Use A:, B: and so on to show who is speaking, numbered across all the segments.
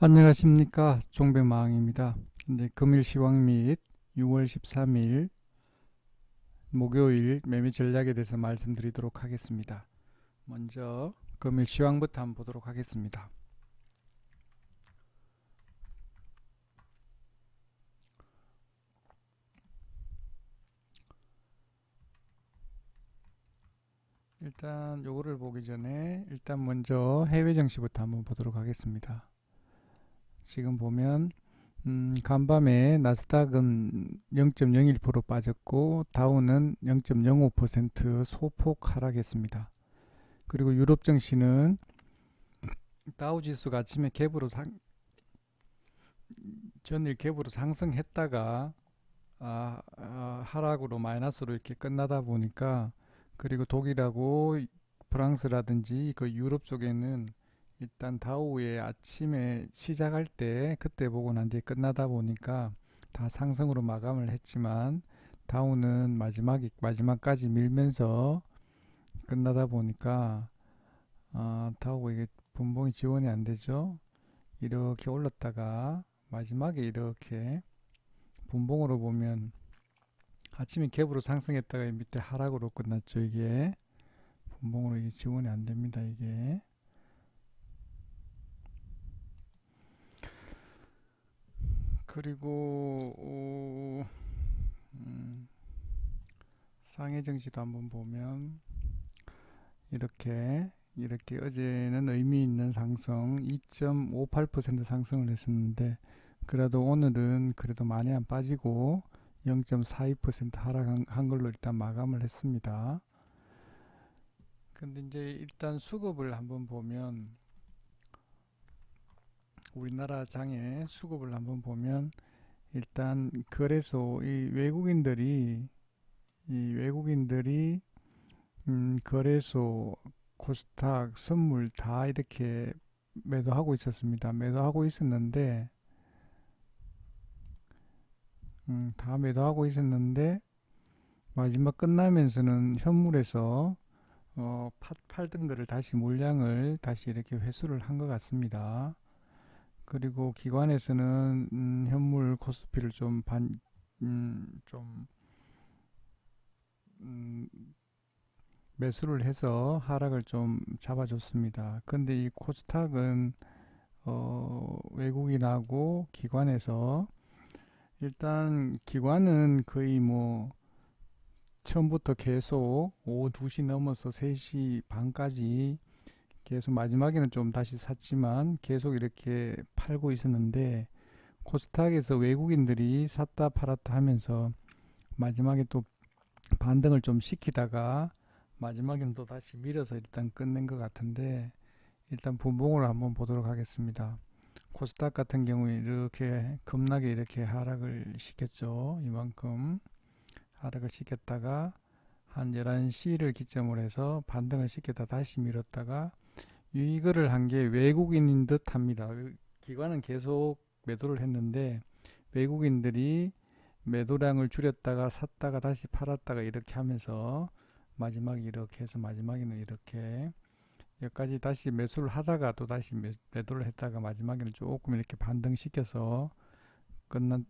A: 안녕하십니까, 종배마왕입니다. 이제 금일 시황 및 6월 13일 목요일 매매 전략에 대해서 말씀드리도록 하겠습니다. 먼저 금일 시황부터 한번 보도록 하겠습니다. 일단 요거를 보기 전에 일단 먼저 해외 증시부터 한번 보도록 하겠습니다. 지금 보면 간밤에 나스닥은 0.01% 빠졌고 다우는 0.05% 소폭 하락했습니다. 그리고 유럽 증시는 다우 지수가 아침에 전일 갭으로 상승했다가 하락으로 마이너스로 이렇게 끝나다 보니까, 그리고 독일하고 프랑스라든지 그 유럽 쪽에는 일단 다우의 아침에 시작할 때 그때 보고 난 뒤에 끝나다 보니까 다 상승으로 마감을 했지만, 다우는 마지막까지 밀면서 끝나다 보니까 다우가 이게 분봉이 지원이 안 되죠. 이렇게 올랐다가 마지막에 이렇게 분봉으로 보면 아침에 갭으로 상승했다가 밑에 하락으로 끝났죠. 이게 분봉으로 이게 지원이 안 됩니다. 이게 그리고 상해 증시도 한번 보면 이렇게 어제는 의미 있는 상승 2.58% 상승을 했었는데, 그래도 오늘은 그래도 많이 안 빠지고 0.42% 하락한 걸로 일단 마감을 했습니다. 근데 이제 일단 수급을 한번 보면, 우리나라 장의 수급을 한번 보면 일단 거래소 이 외국인들이 거래소, 코스닥, 선물 다 이렇게 매도하고 있었습니다. 매도하고 있었는데 다 매도하고 있었는데 마지막 끝나면서는 현물에서 팔던 거를 다시 물량을 다시 이렇게 회수를 한 것 같습니다. 그리고 기관에서는 현물 코스피를 좀 음, 매수를 해서 하락을 좀 잡아줬습니다. 근데 이 코스닥은 외국인하고 기관에서, 일단 기관은 거의 뭐 처음부터 계속 오후 2시 넘어서 3시 반까지 계속, 마지막에는 좀 다시 샀지만 계속 이렇게 팔고 있었는데, 코스닥에서 외국인들이 샀다 팔았다 하면서 마지막에 또 반등을 좀 시키다가 마지막에는 또 다시 밀어서 일단 끝낸 것 같은데, 일단 분봉을 한번 보도록 하겠습니다. 코스닥 같은 경우에 이렇게 겁나게 이렇게 하락을 시켰죠. 이만큼 하락을 시켰다가 한 11시를 기점으로 해서 반등을 시켰다 다시 밀었다가, 이거를 한 게 외국인인 듯 합니다. 기관은 계속 매도를 했는데 외국인들이 매도량을 줄였다가 샀다가 다시 팔았다가 이렇게 하면서 마지막에 이렇게 해서 마지막에는 이렇게 여기까지 다시 매수를 하다가 또 다시 매도를 했다가 마지막에는 조금 이렇게 반등시켜서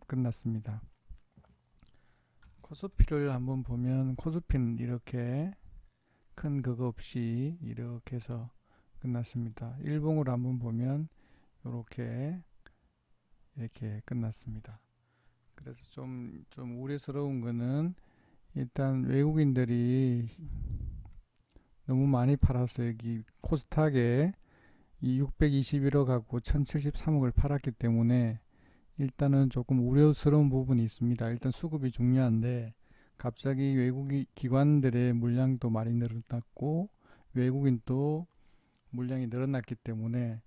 A: 끝났습니다. 코스피를 한번 보면 코스피는 이렇게 큰 그거 없이 이렇게 해서 끝났습니다. 일봉으로 한번 보면 이렇게 끝났습니다. 그래서 좀 우려스러운 거는, 일단 외국인들이 너무 많이 팔았어요. 여기 코스닥에 이 621억하고 1073억을 팔았기 때문에 일단은 조금 우려스러운 부분이 있습니다. 일단 수급이 중요한데 갑자기 외국 기관들의 물량도 많이 늘어났고 외국인도 물량이 늘어났기 때문에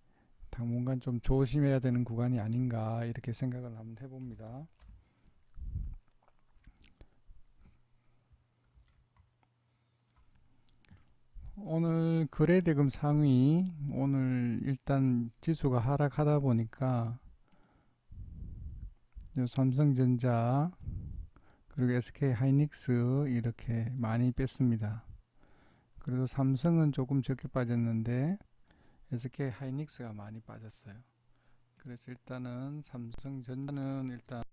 A: 당분간 좀 조심해야 되는 구간이 아닌가 이렇게 생각을 한번 해봅니다. 오늘 거래대금 상위, 오늘 일단 지수가 하락하다 보니까 삼성전자 그리고 SK 하이닉스 이렇게 많이 뺐습니다. 그래도 삼성은 조금 적게 빠졌는데 SK 하이닉스가 많이 빠졌어요. 그래서 일단은 삼성전자는 일단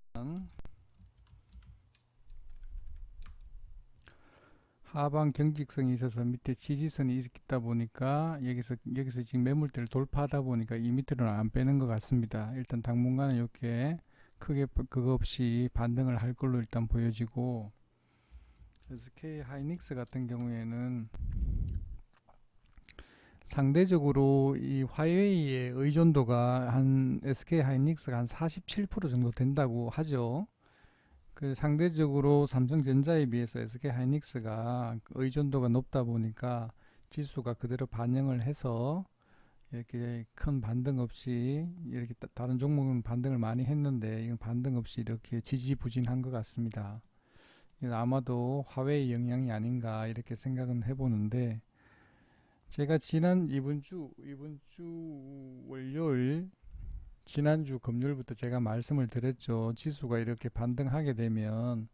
A: 하방 경직성이 있어서 밑에 지지선이 있다 보니까 여기서 지금 매물대를 돌파하다 보니까 이 밑으로는 안 빼는 것 같습니다. 일단 당분간은 이렇게 크게 그거 없이 반등을 할 걸로 일단 보여지고, SK 하이닉스 같은 경우에는 상대적으로 이 화웨이의 의존도가 한 SK 하이닉스가 한 47% 정도 된다고 하죠. 그 상대적으로 삼성전자에 비해서 SK 하이닉스가 의존도가 높다 보니까 지수가 그대로 반영을 해서 이렇게 큰 반등 없이, 이렇게 다른 종목은 반등을 많이 했는데 이건 반등 없이 이렇게 지지부진한 것 같습니다. 아마도 화웨이 영향이 아닌가 이렇게 생각은 해보는데, 제가 이번 주 월요일, 지난주 금요일부터 제가 말씀을 드렸죠. 지수가 이렇게 반등하게 되면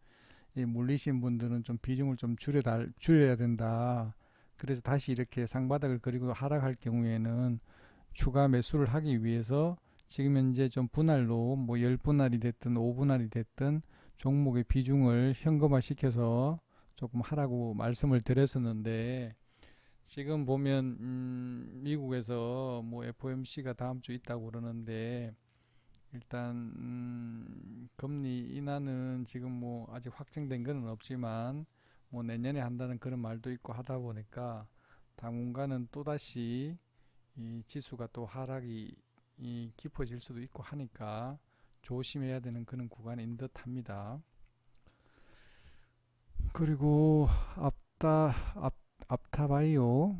A: 이 물리신 분들은 좀 비중을 좀 줄여야 된다. 그래서 다시 이렇게 상바닥을 그리고 하락할 경우에는 추가 매수를 하기 위해서 지금 현재 좀 분할로 뭐 10분할이 됐든 5분할이 됐든 종목의 비중을 현금화 시켜서 조금 하라고 말씀을 드렸었는데, 지금 보면 미국에서 뭐 FOMC가 다음 주 있다고 그러는데, 일단 금리 인하는 지금 뭐 아직 확정된 것은 없지만 뭐 내년에 한다는 그런 말도 있고 하다 보니까 당분간은 또다시 이 지수가 또 하락이 깊어질 수도 있고 하니까 조심해야 되는 그런 구간인 듯 합니다. 그리고 앞타바이오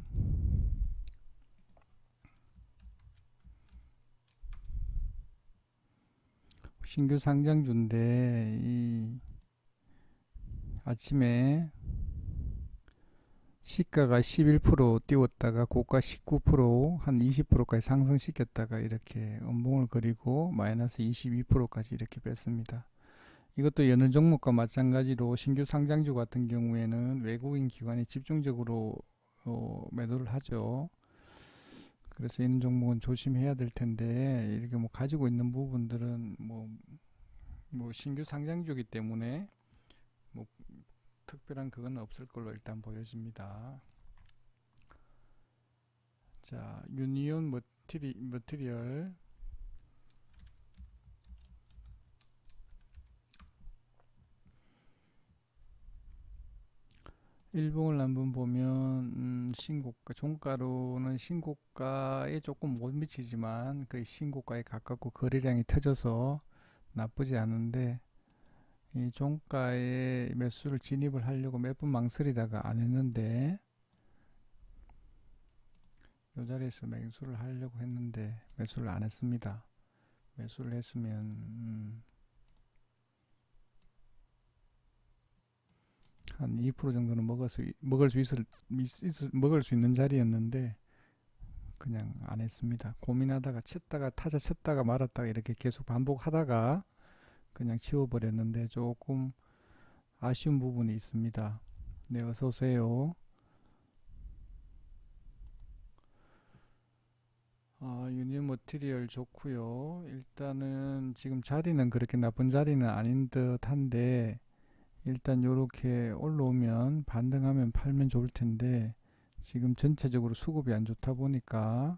A: 신규 상장주인데, 이 아침에 시가가 11% 띄웠다가 고가 19%한 20%까지 상승시켰다가 이렇게 음봉을 그리고 마이너스 22%까지 이렇게 뺐습니다. 이것도 여느 종목과 마찬가지로 신규 상장주 같은 경우에는 외국인 기관이 집중적으로 매도를 하죠. 그래서 이런 종목은 조심해야 될 텐데, 이렇게 뭐 가지고 있는 부분들은 뭐 신규 상장주기 때문에 뭐 특별한 그건 없을 걸로 일단 보여집니다. 자, 유니온 머티리얼 일봉을 한번 보면 신고가, 종가로는 신고가에 조금 못 미치지만 거의 신고가에 가깝고 거래량이 터져서 나쁘지 않은데, 이 종가에 매수를 진입을 하려고 몇 번 망설이다가 안 했는데, 이 자리에서 매수를 하려고 했는데 매수를 안 했습니다. 매수를 했으면 한 2% 정도는 먹을 수 있는 자리였는데 그냥 안 했습니다. 고민하다가 타자 쳤다가 말았다가 이렇게 계속 반복하다가 그냥 치워버렸는데 조금 아쉬운 부분이 있습니다. 네, 어서 오세요. 유니온 머티리얼 좋고요. 일단은 지금 자리는 그렇게 나쁜 자리는 아닌 듯한데, 일단 요렇게 올라오면 반등하면 팔면 좋을 텐데, 지금 전체적으로 수급이 안 좋다 보니까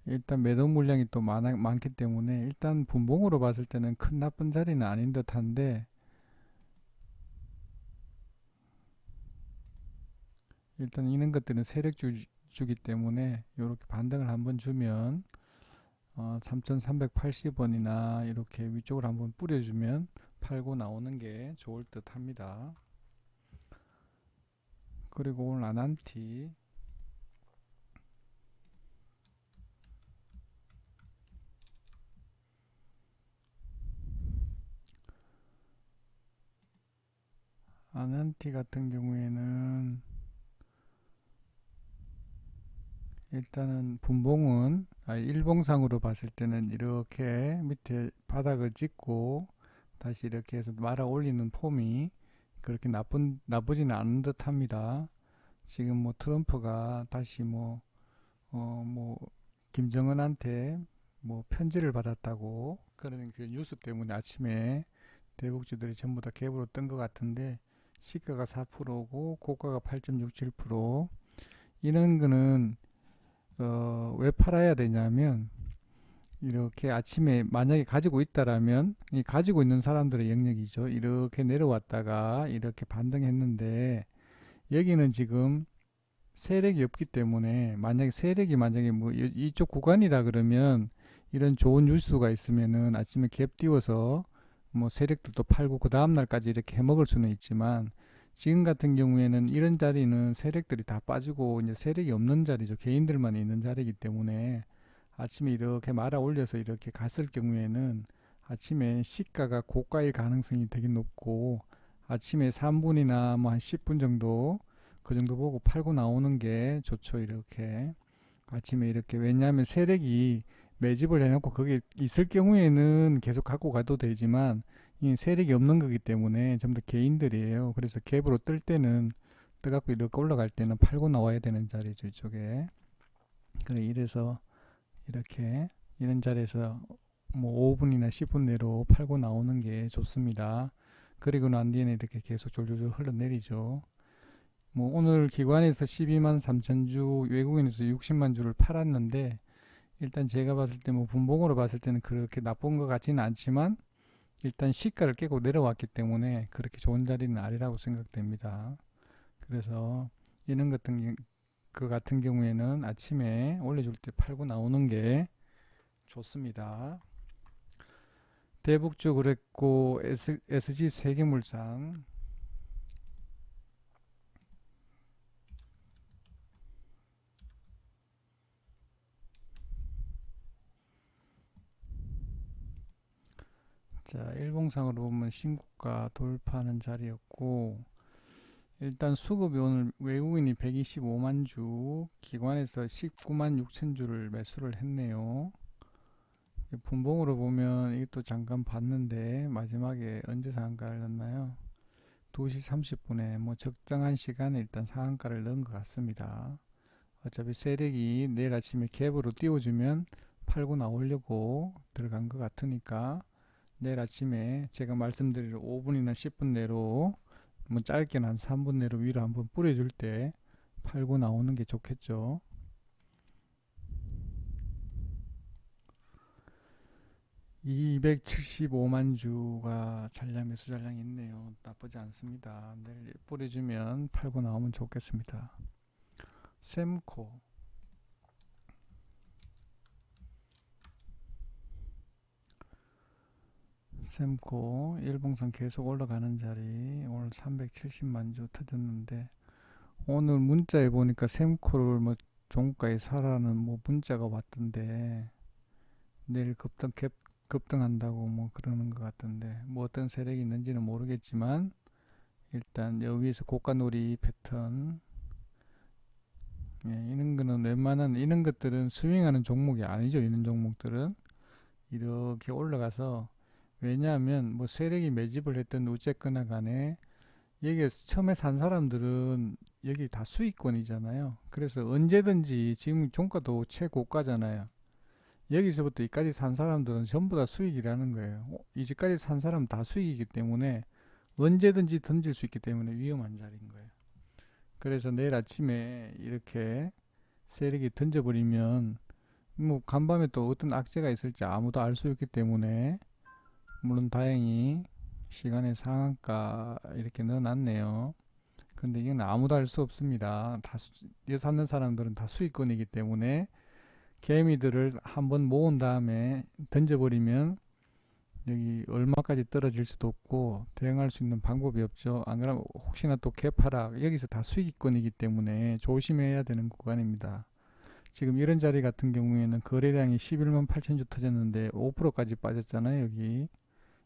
A: 일단 매도 물량이 또 많기 때문에 일단 분봉으로 봤을 때는 큰 나쁜 자리는 아닌 듯한데, 일단 이런 것들은 세력주기 때문에 이렇게 반등을 한번 주면 3,380원이나 이렇게 위쪽으로 한번 뿌려주면 팔고 나오는 게 좋을 듯 합니다. 그리고 오늘 아난티 같은 경우에는 일단은 분봉은 일봉상으로 봤을 때는 이렇게 밑에 바닥을 찍고 다시 이렇게 해서 말아 올리는 폼이 그렇게 나쁘지는 않은 듯 합니다. 지금 뭐 트럼프가 다시 뭐 김정은한테 뭐 편지를 받았다고 그런 그 뉴스 때문에 아침에 대북주들이 전부 다 갭으로 뜬 것 같은데 시가가 4%고 고가가 8.67%. 이런 거는 왜 팔아야 되냐면 이렇게 아침에 만약에 가지고 있다라면 이 가지고 있는 사람들의 영역이죠. 이렇게 내려왔다가 이렇게 반등했는데 여기는 지금 세력이 없기 때문에 만약에 세력이 만약에 뭐 이쪽 구간이라 그러면 이런 좋은 뉴스가 있으면은 아침에 갭 띄워서 뭐 세력들도 팔고 그 다음 날까지 이렇게 해먹을 수는 있지만 지금 같은 경우에는 이런 자리는 세력들이 다 빠지고 이제 세력이 없는 자리죠. 개인들만 있는 자리이기 때문에 아침에 이렇게 말아 올려서 이렇게 갔을 경우에는 아침에 시가가 고가일 가능성이 되게 높고 아침에 3분이나 뭐 한 10분 정도 그 정도 보고 팔고 나오는 게 좋죠. 이렇게 아침에 이렇게 왜냐하면 세력이 매집을 해놓고 거기 있을 경우에는 계속 갖고 가도 되지만 이 세력이 없는 거기 때문에 전부 다 개인들이에요. 그래서 갭으로 뜰 때는 떠갖고 이렇게 올라갈 때는 팔고 나와야 되는 자리죠. 이쪽에. 그래 이래서 이렇게 이런 자리에서 뭐 5분이나 10분 내로 팔고 나오는 게 좋습니다. 그리고 난 뒤에는 이렇게 계속 졸졸졸 흘러내리죠. 뭐 오늘 기관에서 12만 3천 주, 외국인에서 60만 주를 팔았는데 일단 제가 봤을 때 뭐 분봉으로 봤을 때는 그렇게 나쁜 것 같지는 않지만 일단 시가를 깨고 내려왔기 때문에 그렇게 좋은 자리는 아니라고 생각됩니다. 그래서 이런 그 같은 경우에는 아침에 올려줄 때 팔고 나오는 게 좋습니다. 대북주 그랬고 SG 세계물산 자 일봉상으로 보면 신고가 돌파하는 자리였고 일단 수급이 오늘 외국인이 125만 주, 기관에서 19만 6천 주를 매수를 했네요. 분봉으로 보면 이것도 잠깐 봤는데 마지막에 언제 상한가를 넣나요? 2시 30분에 뭐 적당한 시간에 일단 상한가를 넣은 것 같습니다. 어차피 세력이 내일 아침에 갭으로 띄워주면 팔고 나오려고 들어간 것 같으니까 내일 아침에 제가 말씀드린 5분이나 10분 내로 뭐 짧게는 한 3분 내로 위로 한번 뿌려줄 때 팔고 나오는 게 좋겠죠. (275만) 주가 잔량 매수 잔량이 있네요. 나쁘지 않습니다. 내일 뿌려주면 팔고 나오면 좋겠습니다. 셈코 일봉상 계속 올라가는 자리 오늘 370만 주 터졌는데 오늘 문자에 보니까 셈코를 뭐 종가에 사라는 뭐 문자가 왔던데 내일 급등한다고 뭐 그러는 것 같던데 뭐 어떤 세력이 있는지는 모르겠지만 일단 여기에서 고가놀이 패턴 이런 거는 웬만한 이런 것들은 스윙하는 종목이 아니죠. 이런 종목들은 이렇게 올라가서 왜냐하면 뭐 세력이 매집을 했던 어쨌거나 간에 여기에서 처음에 산 사람들은 여기 다 수익권이잖아요. 그래서 언제든지 지금 종가도 최고가잖아요. 여기서부터 이까지 산 사람들은 전부 다 수익이라는 거예요. 이제까지 산 사람은 다 수익이기 때문에 언제든지 던질 수 있기 때문에 위험한 자리인 거예요. 그래서 내일 아침에 이렇게 세력이 던져버리면 뭐 간밤에 또 어떤 악재가 있을지 아무도 알 수 없기 때문에 물론 다행히 시간에 상한가 이렇게 넣어놨네요. 근데 이건 아무도 알 수 없습니다. 이 사는 사람들은 다 수익권이기 때문에 개미들을 한번 모은 다음에 던져버리면 여기 얼마까지 떨어질 수도 없고 대응할 수 있는 방법이 없죠. 안 그러면 혹시나 또 개파락 여기서 다 수익권이기 때문에 조심해야 되는 구간입니다. 지금 이런 자리 같은 경우에는 거래량이 11만 8천 주 터졌는데 5%까지 빠졌잖아요. 여기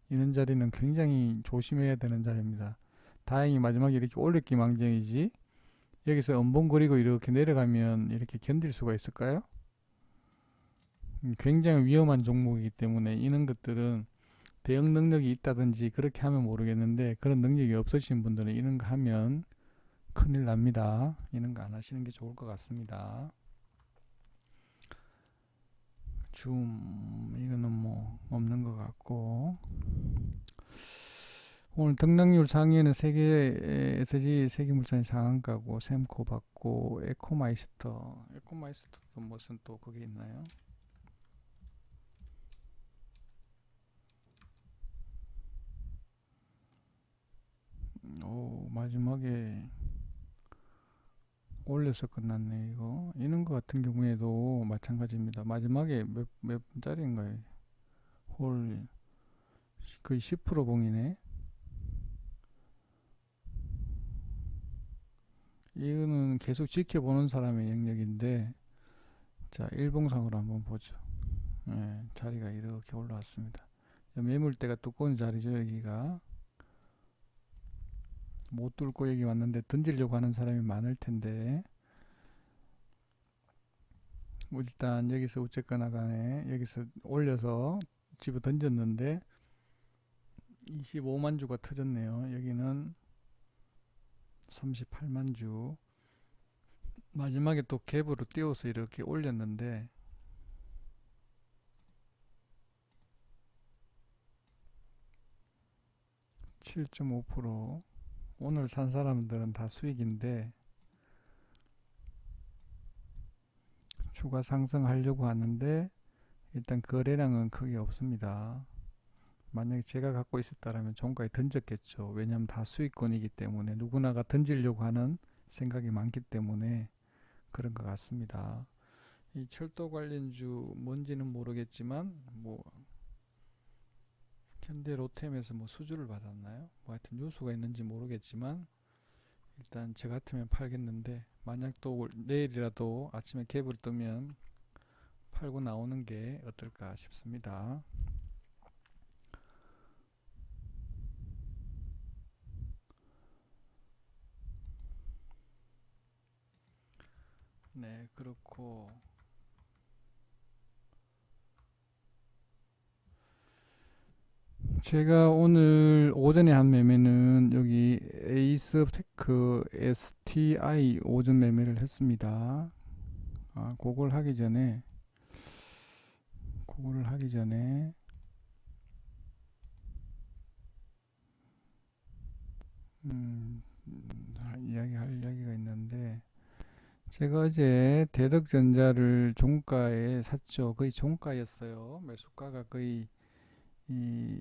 A: 이런 자리는 굉장히 조심해야 되는 자리입니다. 다행히 마지막에 이렇게 올렸기 망정이지 여기서 엄봉거리고 이렇게 내려가면 이렇게 견딜 수가 있을까요? 굉장히 위험한 종목이기 때문에 이런 것들은 대응 능력이 있다든지 그렇게 하면 모르겠는데 그런 능력이 없으신 분들은 이런 거 하면 큰일 납니다. 이런 거 안 하시는 게 좋을 것 같습니다. 이거는 뭐 없는 것 같고, 오늘 등락률 상위에는 세계 세계물산이 상한가고, 셈코 받고, 에코마이스터도 무슨 또 그게 있나요? 마지막에 올려서 끝났네. 이런 거 같은 경우에도 마찬가지입니다. 마지막에 몇 분짜리인가요? 홀 거의 10% 봉이네. 이거는 계속 지켜보는 사람의 영역인데, 자, 일봉상으로 한번 보죠. 네, 자리가 이렇게 올라왔습니다. 매물대가 두꺼운 자리죠. 여기가 못 뚫고 여기 왔는데 던지려고 하는 사람이 많을 텐데, 뭐 일단 여기서 어쨌거나 간에 여기서 올려서 집어 던졌는데 25만 주가 터졌네요. 여기는 38만 주. 마지막에 또 갭으로 띄워서 이렇게 올렸는데, 7.5%. 오늘 산 사람들은 다 수익인데 추가 상승하려고 하는데 일단 거래량은 크게 없습니다. 만약에 제가 갖고 있었다면 종가에 던졌겠죠. 왜냐하면 다 수익권이기 때문에 누구나가 던지려고 하는 생각이 많기 때문에 그런 것 같습니다. 이 철도 관련주 뭔지는 모르겠지만 뭐 현대 로템에서 뭐 수주를 받았나요? 뭐 하여튼 뉴스가 있는지 모르겠지만 일단 저 같으면 팔겠는데, 만약 또 내일이라도 아침에 갭을 뜨면 팔고 나오는 게 어떨까 싶습니다. 네, 그렇고 제가 오늘 오전에 한 매매는 여기 에이스테크 STI 오전 매매를 했습니다. 그걸 하기 전에 이야기할 이야기가 있는데, 제가 어제 대덕전자를 종가에 샀죠. 거의 종가였어요. 매수가가 거의 이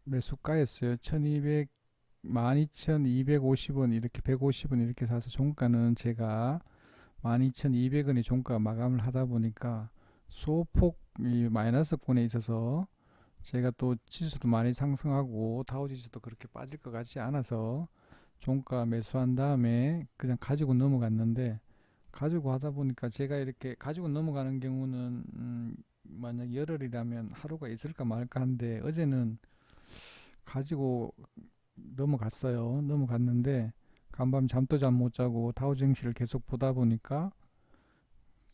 A: 매수가였어요. 12,250원 이렇게 150원 이렇게 사서 종가는 제가 12,200원의 종가 마감을 하다 보니까 소폭 마이너스권에 있어서 제가 또 지수도 많이 상승하고 다우지수도 그렇게 빠질 것 같지 않아서 종가 매수한 다음에 그냥 가지고 넘어갔는데, 가지고 하다 보니까 제가 이렇게 가지고 넘어가는 경우는 만약 열흘이라면 하루가 있을까 말까 한데, 어제는 가지고 넘어갔는데 간밤 잠도 잠 못 자고 다우증시를 계속 보다 보니까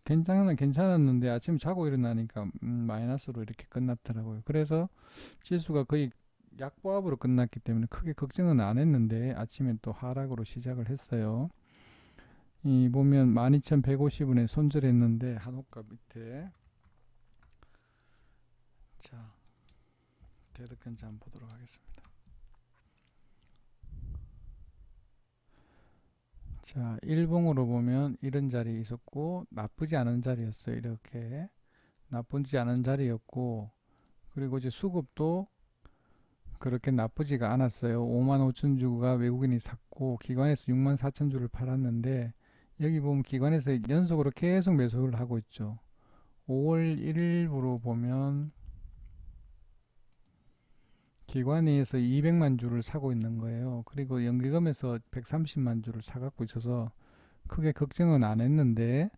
A: 괜찮았는데 아침 자고 일어나니까 마이너스로 이렇게 끝났더라고요. 그래서 지수가 거의 약보합으로 끝났기 때문에 크게 걱정은 안 했는데 아침에 또 하락으로 시작을 했어요. 이 보면 12,150원에 손절했는데 한호가 밑에, 자, 대덕전자 한번 보도록 하겠습니다. 자, 일봉으로 보면 이런 자리 있었고 나쁘지 않은 자리였어요. 이렇게 나쁘지 않은 자리였고, 그리고 이제 수급도 그렇게 나쁘지가 않았어요. 5만 5천 주가 외국인이 샀고 기관에서 6만 4천 주를 팔았는데, 여기 보면 기관에서 연속으로 계속 매수를 하고 있죠. 5월 1일부로 보면 기관에서 200만 주를 사고 있는 거예요. 그리고 연기금에서 130만 주를 사갖고 있어서 크게 걱정은 안 했는데,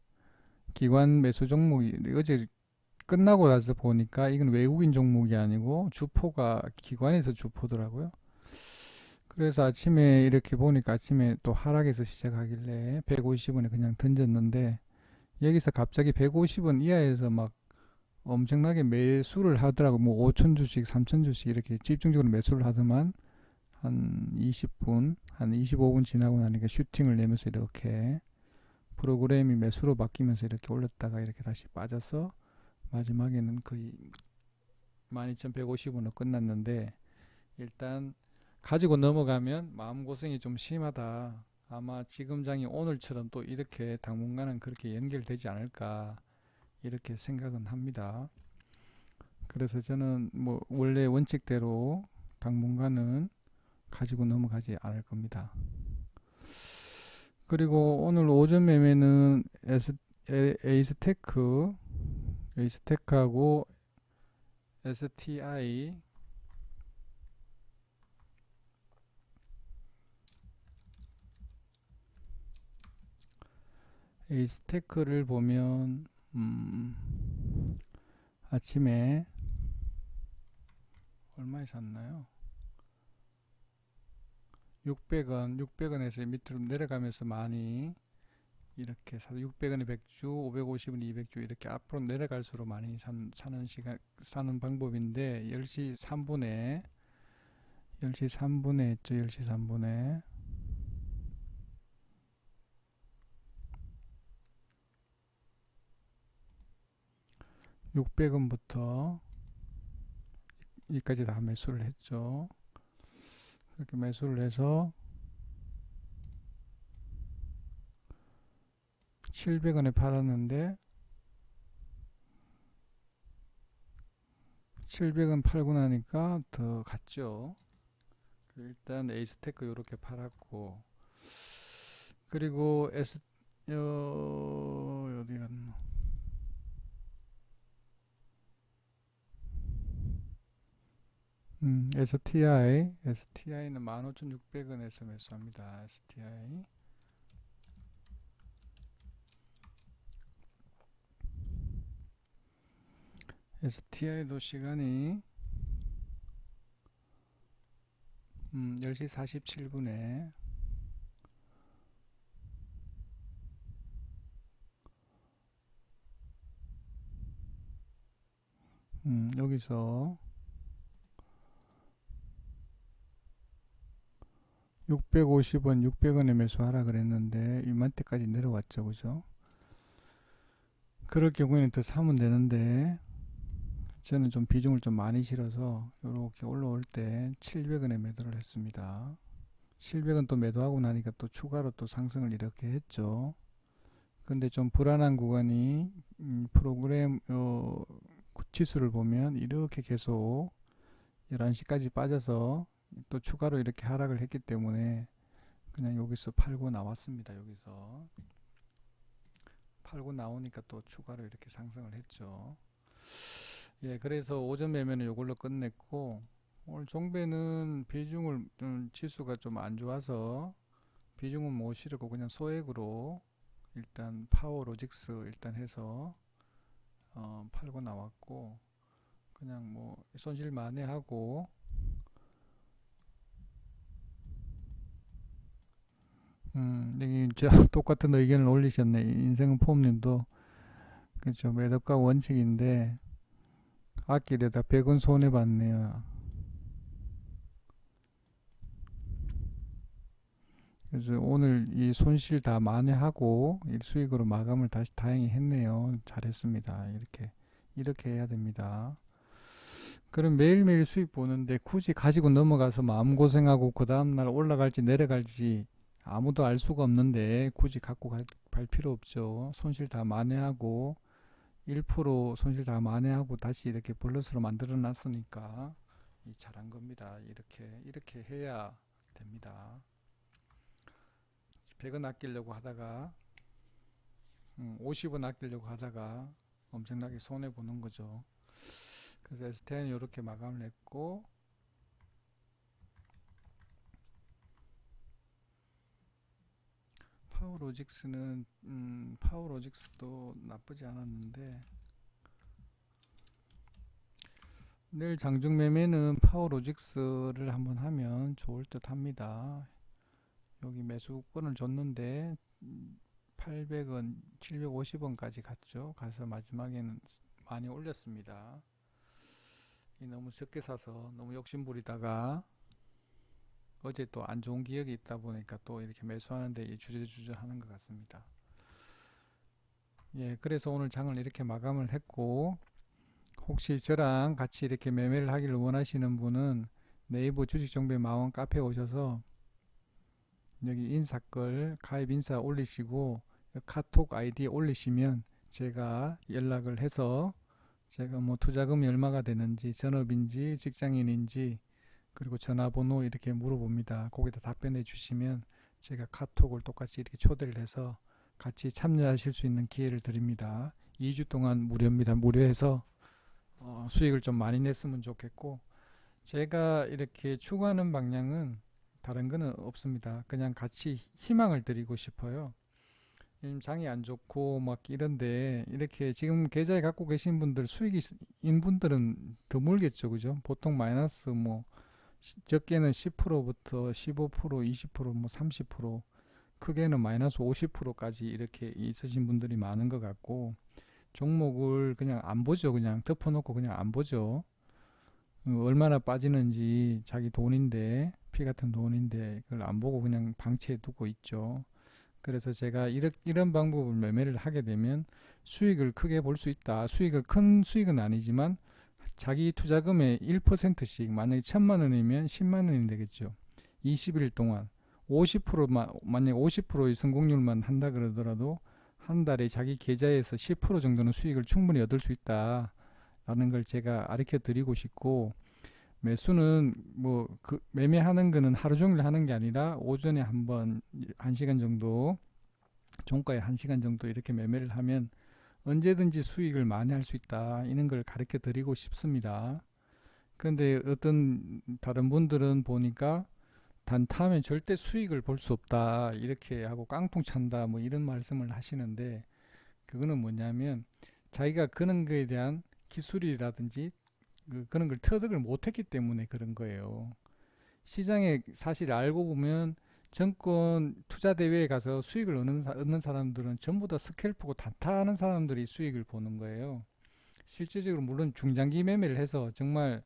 A: 기관 매수 종목이 어제 끝나고 나서 보니까 이건 외국인 종목이 아니고 주포가 기관에서 주포더라고요. 그래서 아침에 이렇게 보니까 아침에 또 하락해서 시작하길래 150원에 그냥 던졌는데, 여기서 갑자기 150원 이하에서 막 엄청나게 매수를 하더라고. 뭐 5천 주씩 3천 주씩 이렇게 집중적으로 매수를 하더만, 한 20분 한 25분 지나고 나니까 슈팅을 내면서 이렇게 프로그램이 매수로 바뀌면서 이렇게 올렸다가 이렇게 다시 빠져서 마지막에는 거의 12,150원으로 끝났는데, 일단 가지고 넘어가면 마음고생이 좀 심하다. 아마 지금 장이 오늘처럼 또 이렇게 당분간은 그렇게 연결되지 않을까 이렇게 생각은 합니다. 그래서 저는 뭐 원래 원칙대로 당분간은 가지고 넘어가지 않을 겁니다. 그리고 오늘 오전 매매는 에이스테크하고 STI, 에이스테크를 보면 아침에 얼마에 샀나요? 600원에서 밑으로 내려가면서 많이 이렇게 사서 600원에 100주, 550원에 200주 이렇게 앞으로 내려갈수록 많이 사는 방법인데 10시 3분에 했죠. 10시 3분에 600원부터 여기까지 다 매수를 했죠. 그렇게 매수를 해서 700원에 팔았는데 700원 팔고 나니까 더 갔죠. 일단 에이스테크 이렇게 팔았고, 그리고 어디 갔나? STI는 15,600원에서 매수합니다. STI도 시간이 10시 47분에 여기서 650원, 600원에 매수하라 그랬는데 이맘때까지 내려왔죠, 그죠? 그럴 경우에는 더 사면 되는데 저는 좀 비중을 좀 많이 실어서 이렇게 올라올 때 700원에 매도를 했습니다. 700원 또 매도하고 나니까 또 추가로 또 상승을 이렇게 했죠. 근데 좀 불안한 구간이 프로그램 지수를 보면 이렇게 계속 11시까지 빠져서 또 추가로 이렇게 하락을 했기 때문에 그냥 여기서 팔고 나왔습니다. 여기서 팔고 나오니까 또 추가로 이렇게 상승을 했죠. 예, 그래서 오전 매매는 이걸로 끝냈고, 오늘 종배는 비중을 지수가 좀 안 좋아서 비중은 못 실고 그냥 소액으로 일단 파워로직스 일단 해서 팔고 나왔고, 그냥 뭐 손실 만회하고 여기 저 똑같은 의견을 올리셨네. 인생은 폼님도 그렇죠. 매덕가 원칙인데 아끼려다 100원 손해 봤네요. 그래서 오늘 이 손실 다 만회하고 수익으로 마감을 다시 다행히 했네요. 잘했습니다. 이렇게 해야 됩니다. 그럼 매일매일 수익 보는데 굳이 가지고 넘어가서 마음고생하고 그 다음날 올라갈지 내려갈지 아무도 알 수가 없는데 굳이 갖고 갈 필요 없죠. 손실 다 만회하고 1% 손실 다 만회하고 다시 이렇게 플러스로 만들어 놨으니까 잘한 겁니다. 이렇게 해야 됩니다. 100원 아끼려고 하다가 50원 아끼려고 하다가 엄청나게 손해 보는 거죠. 그래서 STN은 이렇게 마감을 했고, 파워로직스도 나쁘지 않았는데 내일 장중 매매는 파워로직스를 한번 하면 좋을 듯 합니다. 여기 매수권을 줬는데 800원, 750원까지 갔죠. 가서 마지막에는 많이 올렸습니다. 너무 적게 사서 너무 욕심부리다가 어제 또 안 좋은 기억이 있다 보니까 또 이렇게 매수하는데 주저주저 하는 것 같습니다. 예, 그래서 오늘 장을 이렇게 마감을 했고, 혹시 저랑 같이 이렇게 매매를 하기를 원하시는 분은 네이버 주식정보의 마원 카페에 오셔서 여기 인사글 가입 인사 올리시고 카톡 아이디 올리시면 제가 연락을 해서 제가 뭐 투자금이 얼마가 되는지, 전업인지 직장인인지, 그리고 전화번호 이렇게 물어봅니다. 거기다 답변해 주시면 제가 카톡을 똑같이 이렇게 초대를 해서 같이 참여하실 수 있는 기회를 드립니다. 2주 동안 무료입니다. 무료해서 수익을 좀 많이 냈으면 좋겠고, 제가 이렇게 추구하는 방향은 다른 거는 없습니다. 그냥 같이 희망을 드리고 싶어요. 요즘 장이 안 좋고 막 이런데 이렇게 지금 계좌에 갖고 계신 분들 수익이 인 분들은 드물겠죠, 그죠? 보통 마이너스 뭐 적게는 10%부터 15%, 20%, 뭐 30%, 크게는 마이너스 50%까지 이렇게 있으신 분들이 많은 것 같고, 종목을 그냥 안 보죠. 그냥 덮어놓고 그냥 안 보죠. 얼마나 빠지는지 자기 돈인데, 피 같은 돈인데 그걸 안 보고 그냥 방치해 두고 있죠. 그래서 제가 이런 방법을 매매를 하게 되면 수익을 크게 볼 수 있다. 큰 수익은 아니지만 자기 투자금의 1%씩, 만약에 1,000만 원이면 10만 원이 되겠죠. 20일 동안 50%만, 만약에 50%의 성공률만 한다 그러더라도 한 달에 자기 계좌에서 10% 정도는 수익을 충분히 얻을 수 있다 라는 걸 제가 가르쳐 드리고 싶고, 매수는 뭐 그 매매하는 거는 하루 종일 하는 게 아니라 오전에 한번 1시간 정도, 종가에 1시간 정도 이렇게 매매를 하면 언제든지 수익을 많이 할 수 있다, 이런 걸 가르쳐 드리고 싶습니다. 그런데 어떤 다른 분들은 보니까 단타하면 절대 수익을 볼 수 없다 이렇게 하고 깡통 찬다 뭐 이런 말씀을 하시는데, 그거는 뭐냐면 자기가 그런 거에 대한 기술이라든지 그런 걸 터득을 못했기 때문에 그런 거예요. 시장에 사실 알고 보면 증권 투자 대회에 가서 수익을 얻는 사람들은 전부 다 스캘프고 단타하는 사람들이 수익을 보는 거예요. 실질적으로 물론 중장기 매매를 해서, 정말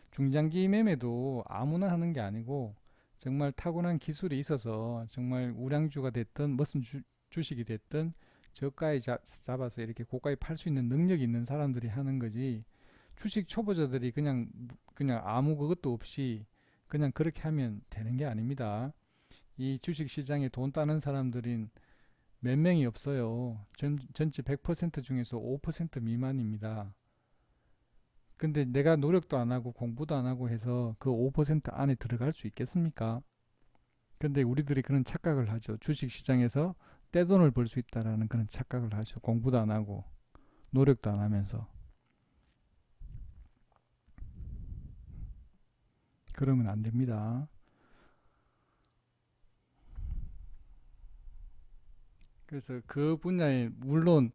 A: 중장기 매매도 아무나 하는 게 아니고 정말 타고난 기술이 있어서 정말 우량주가 됐든 무슨 주식이 됐든 저가에 잡아서 이렇게 고가에 팔 수 있는 능력이 있는 사람들이 하는 거지, 주식 초보자들이 그냥 아무 그것도 없이 그냥 그렇게 하면 되는 게 아닙니다. 이 주식 시장에 돈 따는 사람들인 몇 명이 없어요. 전체 100% 중에서 5% 미만입니다. 근데 내가 노력도 안 하고 공부도 안 하고 해서 그 5% 안에 들어갈 수 있겠습니까? 근데 우리들이 그런 착각을 하죠. 주식 시장에서 떼돈을 벌 수 있다라는 그런 착각을 하죠. 공부도 안 하고 노력도 안 하면서. 그러면 안 됩니다. 그래서 그 분야에, 물론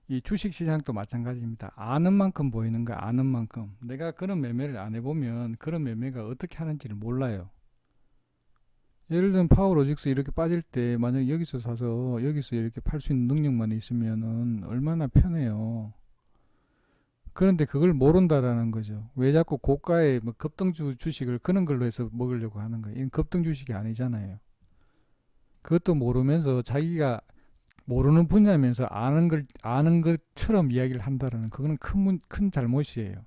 A: 이 주식 시장도 마찬가지입니다. 아는 만큼 보이는 거야. 아는 만큼. 내가 그런 매매를 안 해보면 그런 매매가 어떻게 하는지를 몰라요. 예를 들면 파워로직스 이렇게 빠질 때 만약 여기서 사서 여기서 이렇게 팔 수 있는 능력만 있으면은 얼마나 편해요. 그런데 그걸 모른다라는 거죠. 왜 자꾸 고가의 뭐 급등주 주식을 그런 걸로 해서 먹으려고 하는 거예요. 이건 급등 주식이 아니잖아요. 그것도 모르면서 자기가 모르는 분야면서 아는 것처럼 이야기를 한다라는, 그거는 큰 잘못이에요.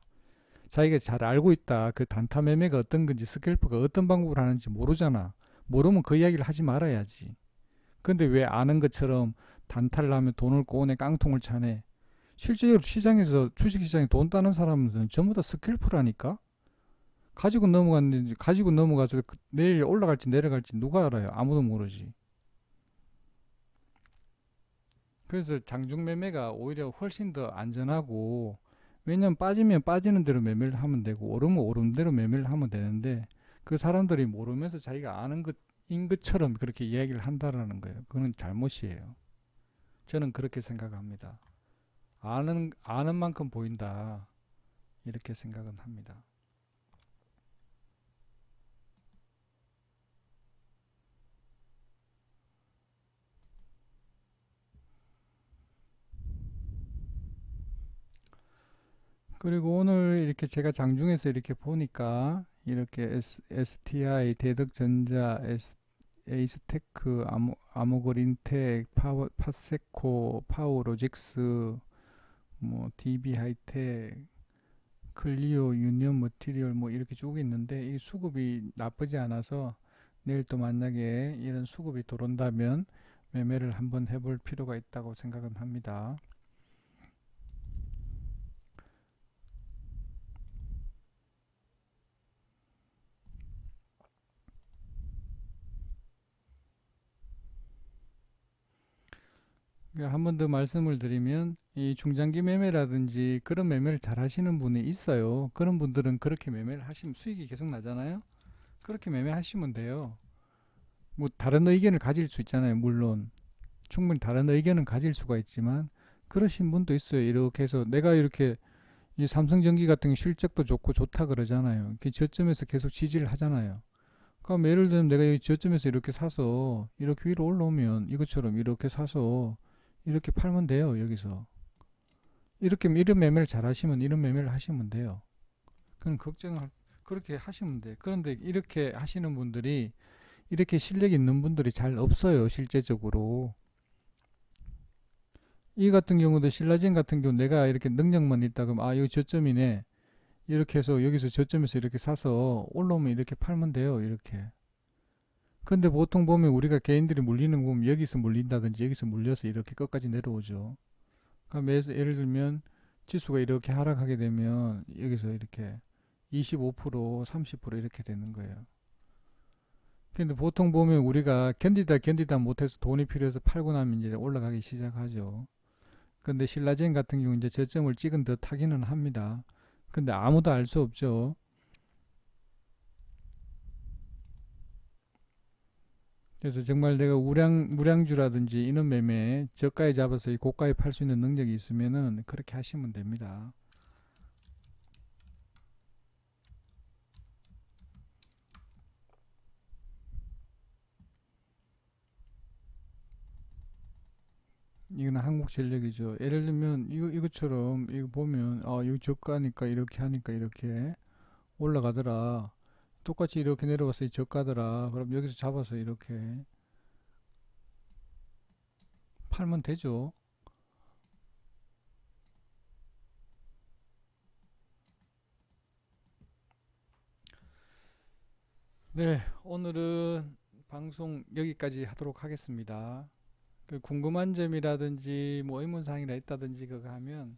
A: 자기가 잘 알고 있다. 그 단타 매매가 어떤 건지, 스캘프가 어떤 방법을 하는지 모르잖아. 모르면 그 이야기를 하지 말아야지. 근데 왜 아는 것처럼 단타를 하면 돈을 꼬내 깡통을 차네. 실제로 시장에서, 주식시장에 돈 따는 사람들은 전부 다 스캘프라니까. 가지고 넘어갔는지, 가지고 넘어가서 내일 올라갈지 내려갈지 누가 알아요? 아무도 모르지. 그래서 장중 매매가 오히려 훨씬 더 안전하고, 왜냐면 빠지면 빠지는 대로 매매를 하면 되고 오르면 오르는 대로 매매를 하면 되는데, 그 사람들이 모르면서 자기가 아는 것인 것처럼 그렇게 이야기를 한다라는 거예요. 그건 잘못이에요. 저는 그렇게 생각합니다. 아는 만큼 보인다, 이렇게 생각은 합니다. 그리고 오늘 이렇게 제가 장중에서 이렇게 보니까 이렇게 STI, 대덕전자, 에이스테크, 아모그린텍, 파세코, 파워로직스, 뭐 DB 하이텍, 클리오, 유니온 머티리얼 뭐 이렇게 쭉 있는데 이 수급이 나쁘지 않아서 내일 또 만약에 이런 수급이 들어온다면 매매를 한번 해볼 필요가 있다고 생각은 합니다. 한 번 더 말씀을 드리면 이 중장기 매매라든지 그런 매매를 잘 하시는 분이 있어요. 그런 분들은 그렇게 매매를 하시면 수익이 계속 나잖아요. 그렇게 매매하시면 돼요. 뭐 다른 의견을 가질 수 있잖아요. 물론 충분히 다른 의견은 가질 수가 있지만 그러신 분도 있어요. 이렇게 해서 내가 이렇게 이 삼성전기 같은 게 실적도 좋고 좋다 그러잖아요. 이렇게 저점에서 계속 지지를 하잖아요. 그럼 예를 들면 내가 이 저점에서 이렇게 사서 이렇게 위로 올라오면 이것처럼 이렇게 사서 이렇게 팔면 돼요. 여기서 이렇게 이런 매매를 잘 하시면 이런 매매를 하시면 돼요. 그럼 걱정을 그렇게 하시면 돼. 그런데 이렇게 하시는 분들이 이렇게 실력 있는 분들이 잘 없어요. 실제적으로. 이 같은 경우도 신라젠 같은 경우 내가 이렇게 능력만 있다 그러면 아 여기 저점이네 이렇게 해서 여기서 저점에서 이렇게 사서 올라오면 이렇게 팔면 돼요 이렇게. 근데 보통 보면 우리가 개인들이 물리는 거 보면 여기서 물린다든지 여기서 물려서 이렇게 끝까지 내려오죠. 그럼 예를 들면 지수가 이렇게 하락하게 되면 여기서 이렇게 25% 30% 이렇게 되는 거예요. 근데 보통 보면 우리가 견디다 못해서 돈이 필요해서 팔고 나면 이제 올라가기 시작하죠. 근데 신라젠 같은 경우 이제 저점을 찍은 듯 하기는 합니다. 근데 아무도 알 수 없죠. 그래서 정말 내가 무량주라든지 이런 매매 저가에 잡아서 이 고가에 팔 수 있는 능력이 있으면은 그렇게 하시면 됩니다. 이건 한국전력이죠. 예를 들면 이것처럼 이거 보면 이거 저가니까 이렇게 하니까 이렇게 올라가더라. 똑같이 이렇게 내려와서 이 저가더라. 그럼 여기서 잡아서 이렇게 팔면 되죠. 네, 오늘은 방송 여기까지 하도록 하겠습니다. 그 궁금한 점이라든지 뭐 의문사항이라 있다든지 그거 하면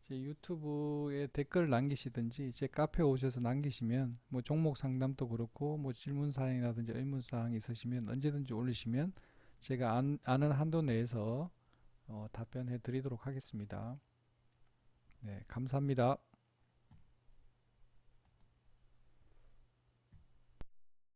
A: 제 유튜브에 댓글 남기시든지 제 카페 오셔서 남기시면 뭐 종목 상담도 그렇고 뭐 질문사항이라든지 의문사항 있으시면 언제든지 올리시면 제가 아는 한도 내에서 답변해 드리도록 하겠습니다. 네, 감사합니다.